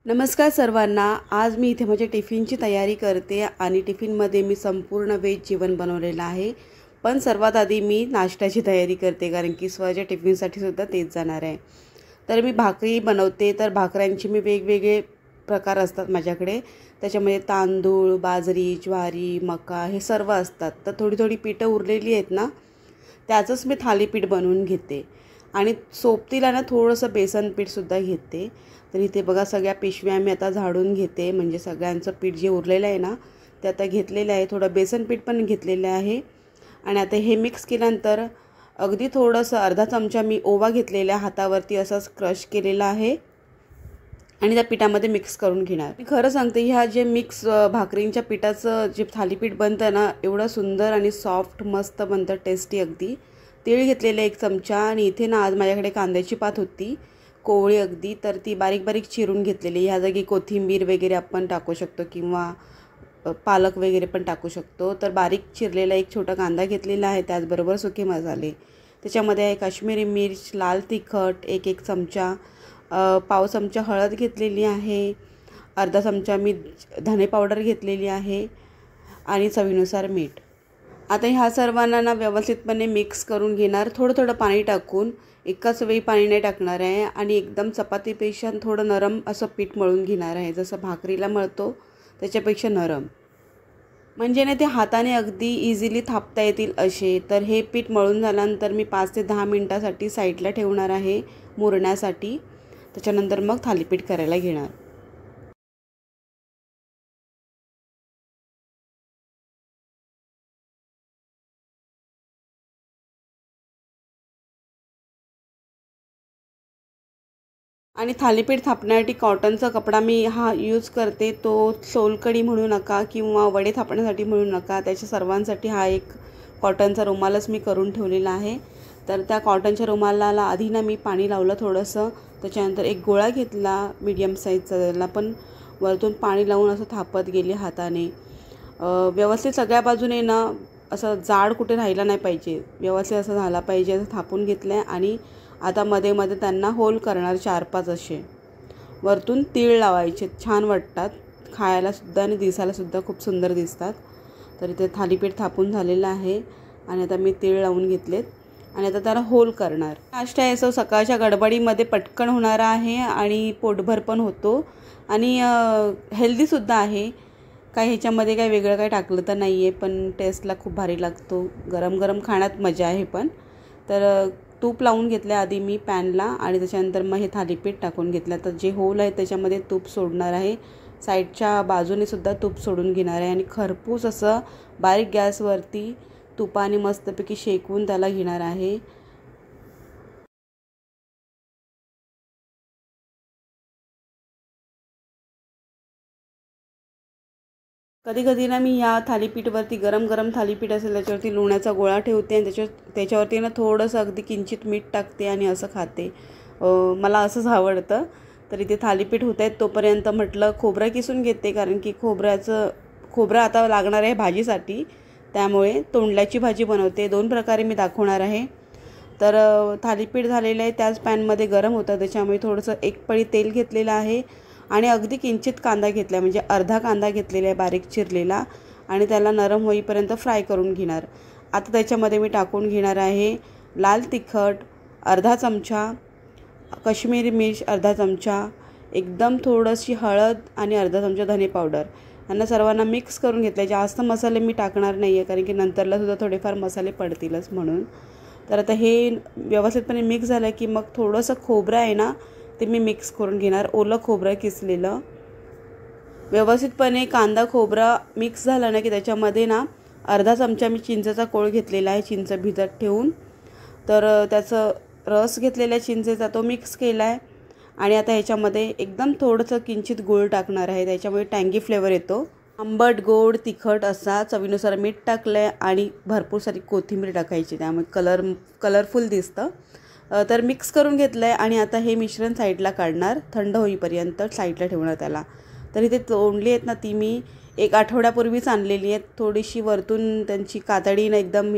नमस्कार सर्वांना। आज मी इथे माझ्या टिफिनची तयारी करते आणि टिफिनमध्ये मी संपूर्ण व्हेज जेवण बनवलेलं आहे। पण सर्वात आधी मी नाश्त्याची तयारी करते कारण की स्वतःच्या टिफिनसाठी सुद्धा तेच जाणार आहे। तर मी भाकरी बनवते। तर भाकऱ्यांचे मी वेगवेगळे प्रकार असतात माझ्याकडे। त्याच्यामध्ये तांदूळ, बाजरी, ज्वारी, मका हे सर्व असतात। तर थोडी थोडी पीठं उरलेली आहेत ना, त्याचंच मी थालीपीठ बनवून घेते आणि सोबतीला ना थोडंसं बेसन पीठसुद्धा घेते। तर इथे बघा सगळ्या पिशव्या मी आता झाडून घेते, म्हणजे सगळ्यांचं पीठ जे उरलेलं आहे ना ते आता घेतलेलं आहे। थोडं बेसन पीठ पण घेतलेलं आहे आणि आता हे मिक्स केल्यानंतर अगदी थोडंसं अर्धा चमचा मी ओवा घेतलेला हातावरती असंच क्रश केलेला आहे आणि त्या पिठामध्ये मिक्स करून घेणार। मी खरं सांगते, ह्या जे मिक्स भाकरींच्या पिठाचं जे थालीपीठ बनतं ना, एवढं सुंदर आणि सॉफ्ट मस्त बनतं, टेस्टी अगदी। तीळ घेतलेले 1 चमचा आणि इथे ना आज माझ्याकडे कांद्याची पात होती कोवळी अगदी, तर ती बारीक बारीक चिरून घेतलेली। ह्या जागी कोथिंबीर वगैरे आपण टाकू शकतो किंवा पालक वगैरे पण टाकू शकतो। तर बारीक चिरलेला 1 छोटा कांदा घेतलेला आहे, त्याचबरोबर सुके मसाले त्याच्यामध्ये काश्मीरी मिर्च, लाल तिखट 1 चमचा, पाव चमचा हळद घेतलेली आहे, अर्धा चमचा मी धने पावडर घेतलेली आहे आणि चवीनुसार मीठ। आता ह्या सर्वांना ना व्यवस्थितपणे मिक्स करून घेणार, थोडं थोडं पाणी टाकून। एकाच वेळी पाणी नाही टाकणार आहे आणि एकदम चपातीपेक्षा थोडं नरम असं पीठ मळून घेणार आहे, जसं भाकरीला मळतो त्याच्यापेक्षा नरम, म्हणजे ना ते हाताने अगदी इझिली थापता येतील असे। तर हे पीठ मळून झाल्यानंतर मी 5 ते 10 मिनटासाठी साईडला ठेवणार आहे मुरण्यासाठी। त्याच्यानंतर मग थालीपीठ करायला घेणार। आणि थालीपीठ थापण्यासाठी कॉटनचा कपडा मी हा यूज करते, तो सोलकढी म्हणू नका किंवा वडे थापण्यासाठी म्हणू नका, त्याच्या सर्वांसाठी हा एक कॉटनचा रुमालच मी करून ठेवलेला आहे। तर त्या कॉटनच्या रुमालाला आधी ना मी पाणी लावलं थोडंसं, त्याच्यानंतर एक गोळा घेतला मीडियम साईजचा, त्याला पण वरतून पाणी लावून असं थापत गेले हाताने। व्यवस्थित सगळ्या बाजूने ना असं जाड कुठे राहिला नाही पाहिजे, व्यवस्थित असं झाला पाहिजे, असं थापून घेतलं आहे। आणि आता मध्ये मध्ये त्यांना होल करणार 4-5 असे, वरतून तीळ लावायचे, छान वाटतात खायलासुद्धा आणि दिसायलासुद्धा खूप सुंदर दिसतात। तर इथे थालीपीठ थापून झालेलं आहे आणि आता मी तीळ लावून घेतलेत आणि आता त्याला होल करणार। नाश्ता असं सकाळच्या गडबडीमध्ये पटकन होणारा आहे आणि पोटभर पण होतो आणि हेल्दीसुद्धा आहे। काय ह्याच्यामध्ये काय वेगळं काय टाकलं तर नाही आहे, पण टेस्टला खूप भारी लागतो, गरम गरम खाण्यात मजा आहे पण। तर तूप लावून घेतलं आधी मी पॅनला आणि त्याच्यानंतर मग हे थालीपीठ टाकून घेतलं। तर जे होल आहे त्याच्यामध्ये तूप सोडणार आहे, साईडच्या बाजूने सुद्धा तूप सोडून घेणार आहे आणि खरपूस असं बारीक गॅसवरती तुपाने मस्तपैकी शेकवून त्याला घेणार आहे। कधी कधी ना मी ह्या थालीपीठवरती गरम गरम थालीपीठ असेल त्याच्यावरती लोण्याचा गोळा ठेवते आणि त्याच्यावरती ना थोडंसं अगदी किंचित मीठ टाकते आणि असं खाते। मला असंच आवडतं। तर इथे थालीपीठ होत आहेत तोपर्यंत म्हटलं खोबरं किसून घेते, कारण की खोबरं आता लागणार आहे भाजीसाठी, त्यामुळे तोंडल्याची भाजी बनवते। 2 प्रकारे मी दाखवणार आहे। तर थालीपीठ झालेलं आहे, त्याच पॅनमध्ये गरम होतं, त्याच्यामुळे थोडंसं 1 पळी तेल घेतलेलं आहे आणि अगदी किंचित कांदा घेतला, म्हणजे अर्धा कांदा घेतलेला आहे बारीक चिरलेला आणि त्याला नरम होईपर्यंत फ्राय करून घेणार। आता त्याच्यामध्ये मी टाकून घेणार आहे लाल तिखट अर्धा चमचा, काश्मीरी मिर्च अर्धा चमचा, एकदम थोडीशी हळद आणि अर्धा चमचा धने पावडर। यांना सर्वांना मिक्स करून घेतलं। जास्त मसाले मी टाकणार नाही आहे, कारण की नंतरला सुद्धा थोडेफार मसाले पडतीलच म्हणून। तर आता हे व्यवस्थितपणे मिक्स झालं की मग थोडंसं खोबरं आहे ना ते मी मिक्स करून घेणार, ओलं खोबरं किसलेलं। व्यवस्थितपणे कांदा खोबरा मिक्स झाला ना की त्याच्यामध्ये ना अर्धा चमचा मी चिंचेचा कोळ घेतलेला आहे, चिंच भिजत ठेवून। तर त्याचं रस घेतलेला चिंचेचा तो मिक्स केला आहे आणि आता ह्याच्यामध्ये एकदम थोडंसं किंचित गूळ टाकणार आहे, त्याच्यामुळे टँगी फ्लेवर येतो। आंबट गोड तिखट असा चवीनुसार मीठ टाकलं आहे आणि भरपूर सारी कोथिंबीर टाकायची, त्यामुळे कलरफुल दिसतं। तर मिक्स करून घेतलं आहे आणि आता हे मिश्रण साईडला काढणार, थंड होईपर्यंत साईडला ठेवणार त्याला। तर इथे तोंडली आहेत ना ती मी 1 आठवड्यापूर्वीच आणलेली आहेत, थोडीशी वरतून त्यांची कातडी ना एकदम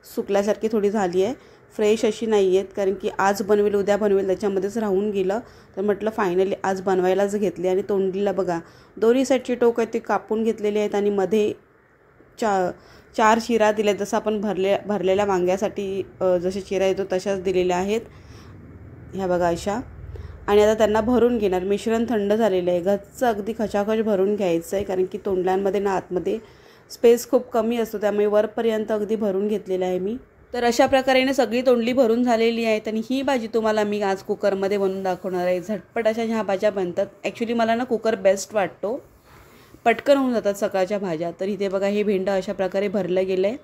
सुकल्यासारखी थोडी झाली आहे, फ्रेश अशी नाही आहेत, कारण की आज बनवेल उद्या बनवेल त्याच्यामध्येच राहून गेलं. तर म्हटलं फायनली आज बनवायलाच घेतली. आणि तोंडलीला बघा दोन्ही साईडची टोक आहेत ते कापून घेतलेली आहेत आणि मध्ये 4 चिरा दिल्या, जसं आपण भरलेल्या वांग्यासाठी जसे चिरा येतो तशाच दिलेल्या आहेत ह्या बघा अशा. आणि आता त्यांना भरून घेणार. मिश्रण थंड झालेलं आहे, गच्च अगदी खचाखच भरून घ्यायचं आहे, कारण की तोंडल्यांमध्ये ना आतमध्ये स्पेस खूप कमी असतो, त्यामुळे वरपर्यंत अगदी भरून घेतलेलं आहे मी. तर अशा प्रकारे सगळी तोंडली भरून झालेली आहेत. आणि ही भाजी तुम्हाला मी आज कुकरमध्ये बनवून दाखवणार आहे. झटपट अशा ह्या भाज्या बनतात. ॲक्च्युली मला ना कुकर बेस्ट वाटतो, पटकन होऊन जातात सकाळच्या भाज्या. तर इथे बघा हे भेंडं अशा प्रकारे भरलं गेलं आहे.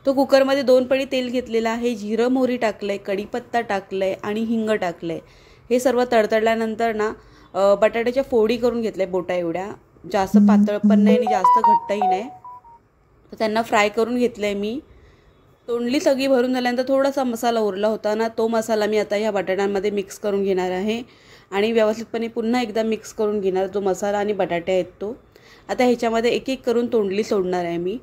तो कुकरमध्ये 2 पळी तेल घेतलेलं आहे, जिरं मोहरी टाकलं आहे, कढीपत्ता टाकलं आहे आणि हिंग टाकलं आहे. हे सर्व तडतडल्यानंतर ना बटाट्याच्या फोडी करून घेतल्या बोटा एवढ्या, जास्त पातळ पण नाही आणि जास्त घट्टही नाही. तर त्यांना फ्राय करून घेतलं आहे मी. तोंडली सगळी भरून झाल्यानंतर थोडासा मसाला उरला होता ना, तो मसाला मी आता ह्या बटाट्यांमध्ये मिक्स करून घेणार आहे आणि व्यवस्थितपणे पुन्हा एकदा मिक्स करून घेणार जो मसाला आणि बटाटे आहेत तो. आता ह्याच्यामध्ये एक एक करून तोंडली सोडणार आहे मी.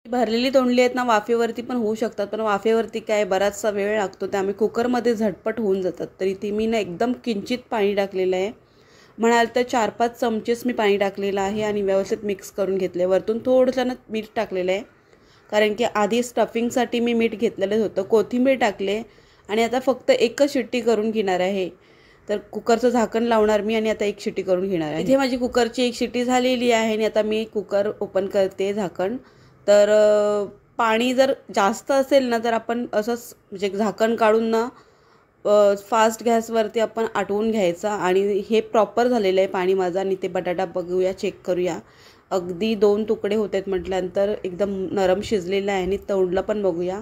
भरलेली तोंडली आहेत ना वाफेवरती पण होऊ शकतात, पण वाफेवरती काय बराचसा वेळ लागतो, त्यामुळे कुकरमध्ये झटपट होऊन जातात. तर इथे मी ना एकदम किंचित पाणी टाकलेलं आहे, म्हणाल तर 4-5 चमचेच मी पाणी टाकलेलं आहे आणि व्यवस्थित मिक्स करून घेतले. वरतून थोडंसं ना मीठ टाकलेलं आहे, कारण की आधी स्टफिंगसाठी मी मीठ घेतलेलं होतं. कोथिंबीर टाकले आणि आता फक्त एकच शिट्टी करून घेणार आहे. तर कुकरचं झाकण लावणार मी आणि आता एक शिट्टी करून घेणार आहे. इथे माझी कुकरची एक शिट्टी झालेली आहे आणि आता मी कुकर ओपन करते झाकण. तर पाणी जर जास्त असेल ना तर आपण असंच म्हणजे झाकण काढून ना फास्ट गॅसवरती आपण आटवून घ्यायचा. आणि हे प्रॉपर झालेलं आहे पाणी माझं. आणि ते बटाटा बघूया, चेक करूया. अगदी 2 तुकडे होत आहेत म्हटल्यानंतर एकदम नरम शिजलेलं आहे. आणि तोंडलं पण बघूया,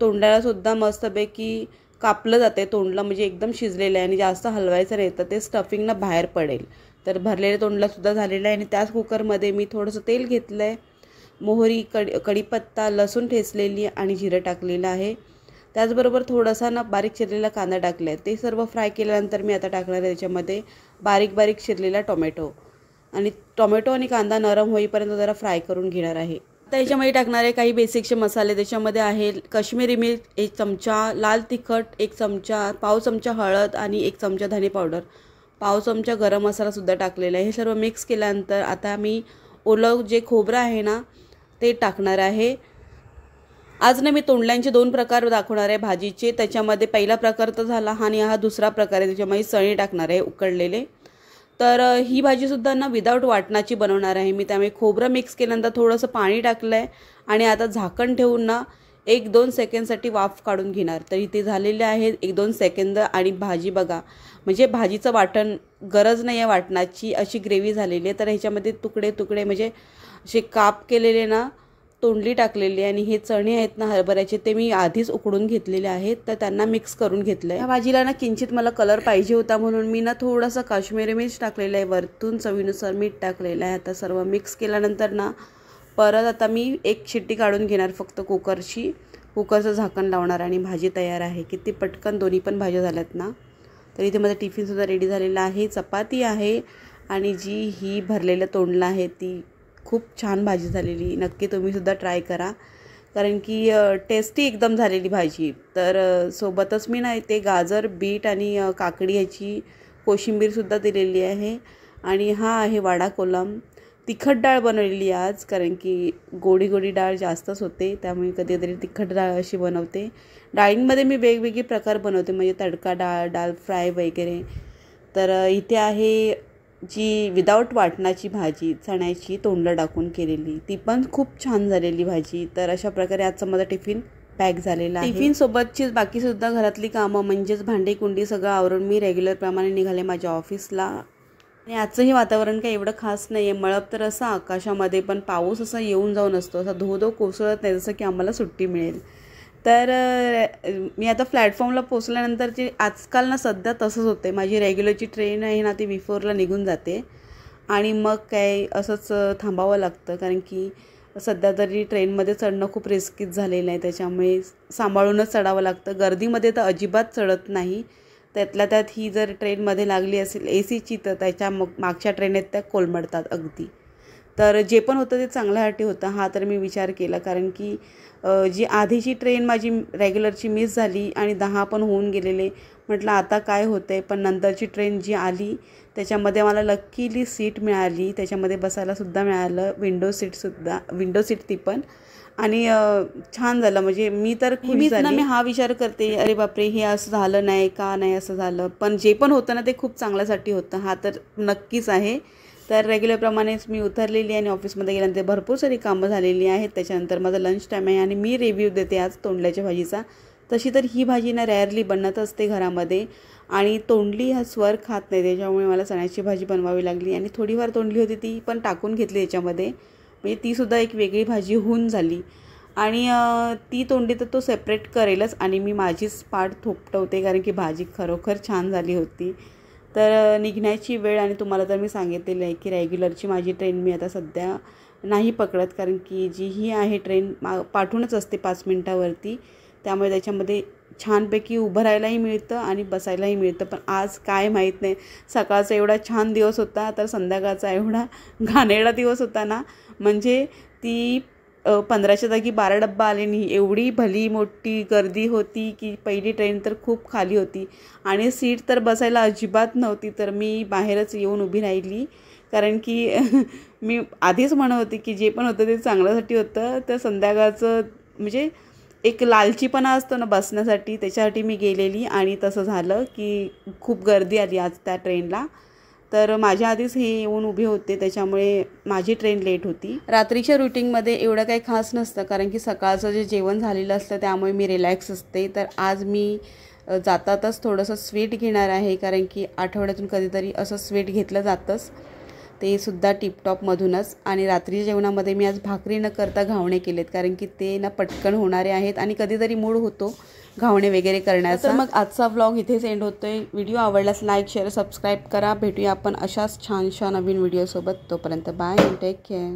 तोंडालासुद्धा मस्तपैकी कापलं जाते तोंडलं, म्हणजे एकदम शिजलेलं आहे आणि जास्त हलवायचं नाही तर ते स्टफिंगनं बाहेर पडेल. तर भरलेलं तोंडलंसुद्धा झालेलं आहे. आणि त्याच कुकरमध्ये मी थोडंसं तेल घेतलं आहे, मोहरी, कढीपत्ता, लसूण ठेचलेली आणि जिरं टाकलेलं आहे. त्याचबरोबर थोडासा ना बारीक चिरलेला कांदा टाकला आहे. ते सर्व फ्राय केल्यानंतर मी आता टाकणार आहे त्याच्यामध्ये बारीक बारीक चिरलेला टोमॅटो. आणि टोमॅटो आणि कांदा नरम होईपर्यंत जरा फ्राय करून घेणार आहे. आता याच्यामध्ये टाकणार आहे काही बेसिकचे मसाले. त्याच्यामध्ये आहे काश्मीरी मिर्च 1 चमचा, लाल तिखट 1 चमचा, पाव चमचा हळद आणि 1 चमचा धने पावडर, पाव चमचा गरम मसालासुद्धा टाकलेला आहे. हे सर्व मिक्स केल्यानंतर आता मी ओलं जे खोबरं आहे ना ते टाकणार आहे. आज ना मी तोंडल्यांचे 2 प्रकार दाखवणार आहे भाजीचे. त्याच्यामध्ये पहिला प्रकार तर झाला आणि हा दुसरा प्रकार आहे, त्याच्यामध्ये चणे टाकणार आहे उकडलेले. तर ही भाजीसुद्धा ना विदाऊट वाटणाची बनवणार आहे मी, त्यामुळे खोबरं मिक्स केल्यानंतर थोडंसं पाणी टाकलं आहे आणि आता झाकण ठेवून ना 1-2 सेकंडसाठी वाफ काढून घेणार. तर इथे झालेले आहे 1-2 सेकंद. आणि भाजी बघा, म्हणजे भाजीचं वाटण गरज नाही आहे वाटणाची, अशी ग्रेव्ही झालेली आहे. तर ह्याच्यामध्ये तुकडे तुकडे म्हणजे असे काप केलेले ना तोंडली टाकलेली. आणि हे चणे आहेत ना हरभऱ्याचे, ते मी आधीच उकडून घेतलेले आहेत, तर त्यांना मिक्स करून घेतलं आहे. ह्या भाजीला ना किंचित मला कलर पाहिजे होता, म्हणून मी ना थोडासा काश्मीरी मिर्च टाकलेला आहे, वरतून चवीनुसार मीठ टाकलेलं आहे. आता सर्व मिक्स केल्यानंतर ना परत आता मी एक शिट्टी काढून घेणार फक्त कुकरची. कुकरचं झाकण लावणार आणि भाजी तयार आहे. किती पटकन दोन्ही पण भाज्या झाल्यात ना. तर इथे माझा टिफिनसुद्धा रेडी झालेला आहे. चपाती आहे आणि जी ही भरलेलं तोंडलं आहे ती खूप छान भाजी झालेली. नक्की तुम्हीसुद्धा ट्राय करा, कारण की टेस्टी एकदम झालेली भाजी. तर सोबतच मी ना ते गाजर, बीट आणि काकडी याची कोशिंबीरसुद्धा दिलेली आहे. आणि हा आहे वाडा कोलम. तिखट डाळ बनवलेली आज, कारण की गोडी गोडी डाळ जास्तच होते, त्यामुळे कधीतरी तिखट डाळ अशी बनवते. डाळींमध्ये मी वेगवेगळे प्रकार बनवते, म्हणजे तडका डाळ, डाळ फ्राय वगैरे. तर इथे आहे जी विदाऊट वाटणाची भाजी, चण्याची तोंडलं टाकून केलेली, ती पण खूप छान झालेली भाजी. तर अशा प्रकारे आजचा माझा टिफिन पॅक झालेला आहे. टिफिनसोबतचीच बाकीसुद्धा घरातली कामं म्हणजेच भांडी कुंडी सगळं आवरून मी रेग्युलरप्रमाणे निघाले माझ्या ऑफिसला. आणि आजचंही वातावरण काही एवढं खास नाही आहे, मळब तर असं आकाशामध्ये, पण पाऊस असा येऊन जाऊन असतो, असा धो धो कोसळत नाही, जसं की आम्हाला सुट्टी मिळेल. तर मी आता प्लॅटफॉर्मला पोचल्यानंतरची आजकाल ना सध्या तसंच होतं आहे. माझी रेग्युलरची ट्रेन आहे ना ती V4ला निघून जाते आणि मग काय असंच थांबावं लागतं, कारण की सध्या तरी ट्रेनमध्ये चढणं खूप रिस्कीच झालेलं आहे, त्याच्यामुळे सांभाळूनच चढावं लागतं. गर्दीमध्ये तर अजिबात चढत नाही, त्यातल्या त्यात ही जर ट्रेनमध्ये लागली असेल AC ची तर त्याच्या मागच्या ट्रेन आहेत त्या कोलमडतात अगदी. तर जे पण होतं ते चांगल्यासाठी होतं हा तर मी विचार केला, कारण की जी आधीची ट्रेन माझी रेग्युलरची मिस झाली आणि 10 पण होऊन गेलेले. म्हटलं आता काय होतं आहे, पण नंतरची ट्रेन जी आली त्याच्यामध्ये मला लकीली सीट मिळाली, त्याच्यामध्ये बसायलासुद्धा मिळालं, विंडो सीट ती पण. आणि छान झालं, म्हणजे मी तर खुश झाली. मी हा विचार करते अरे बापरे हे असं झालं नाही का, नाही असं झालं, पण जे पण होतं ना ते खूप चांगल्यासाठी होतं हा तर नक्कीच आहे. तर रेग्युलरप्रमाणेच मी उतरलेली आणि ऑफिसमध्ये गेल्यानंतर भरपूर सारी कामं झालेली आहेत. त्याच्यानंतर माझा लंच टाईम आहे आणि मी रिव्ह्यू देते आज तोंडल्याच्या भाजीचा. तशी तर ही भाजी ना रेअरली बनत असते घरामध्ये आणि तोंडली हा स्वर खात नाही, त्याच्यामुळे मला चण्याची भाजी बनवावी लागली आणि थोडीफार तोंडली होती ती पण टाकून घेतली याच्यामध्ये, म्हणजे तीसुद्धा एक वेगळी भाजी होऊन झाली. आणि ती तोंडी तर तो सेपरेट करेलच आणि मी माझीच पाठ थोपटवते कारण की भाजी खरोखर छान झाली होती. तर निघण्याची वेळ आणि तुम्हाला तर मी सांगितलेलं आहे की रेग्युलरची माझी ट्रेन मी आता सध्या नाही पकडत, कारण की जी ही आहे ट्रेन पाठवूनच असते 5 मिनटावरती, त्यामुळे त्याच्यामध्ये छानपैकी उभं राहायलाही मिळतं आणि बसायलाही मिळतं. पण आज काय माहीत नाही, सकाळचा एवढा छान दिवस होता तर संध्याकाळचा एवढा घाणेरडा दिवस होता ना, म्हणजे ती 15च्या जागी 12 डब्बा आले नाही, एवढी भली मोठी गर्दी होती की पहिली ट्रेन तर खूप खाली होती आणि सीट तर बसायला अजिबात नव्हती. तर मी बाहेरच येऊन उभी राहिली, कारण की मी आधीच म्हणत होती की जे पण होतं ते चांगल्यासाठी होतं. तर संध्याकाळचं म्हणजे एक लालचीपणा असतो ना बसण्यासाठी, त्याच्यासाठी मी गेलेली आणि तसं झालं की खूप गर्दी आली आज त्या ट्रेनला. तर माझ्या आधीच हे येऊन उभे होते, त्याच्यामुळे माझी ट्रेन लेट होती. रात्रीच्या रुटीनमध्ये एवढं काही खास नसतं, कारण की सकाळचं जे जेवण झालेलं असतं त्यामुळे मी रिलॅक्स असते. तर आज मी जातातच थोडंसं स्वीट घेणार आहे, कारण की आठवड्यातून कधीतरी असं स्वीट घेतलं जातंच, ते सुद्धा टिपटॉपमधूनच. आणि रात्रीच्या जेवणामध्ये मी आज भाकरी न करता घावणे केलेत, कारण की ते ना पटकन होणारे आहेत आणि कधीतरी मूड होतो घावणे वगैरे करण्याचा. तर मग आजचा व्लॉग इथेच एंड होतोय. व्हिडिओ आवडल्यास लाईक शेअर सबस्क्राईब करा. भेटूया आपण अशाच छानशा नवीन व्हिडिओसोबत. तोपर्यंत बाय, टेक केअर.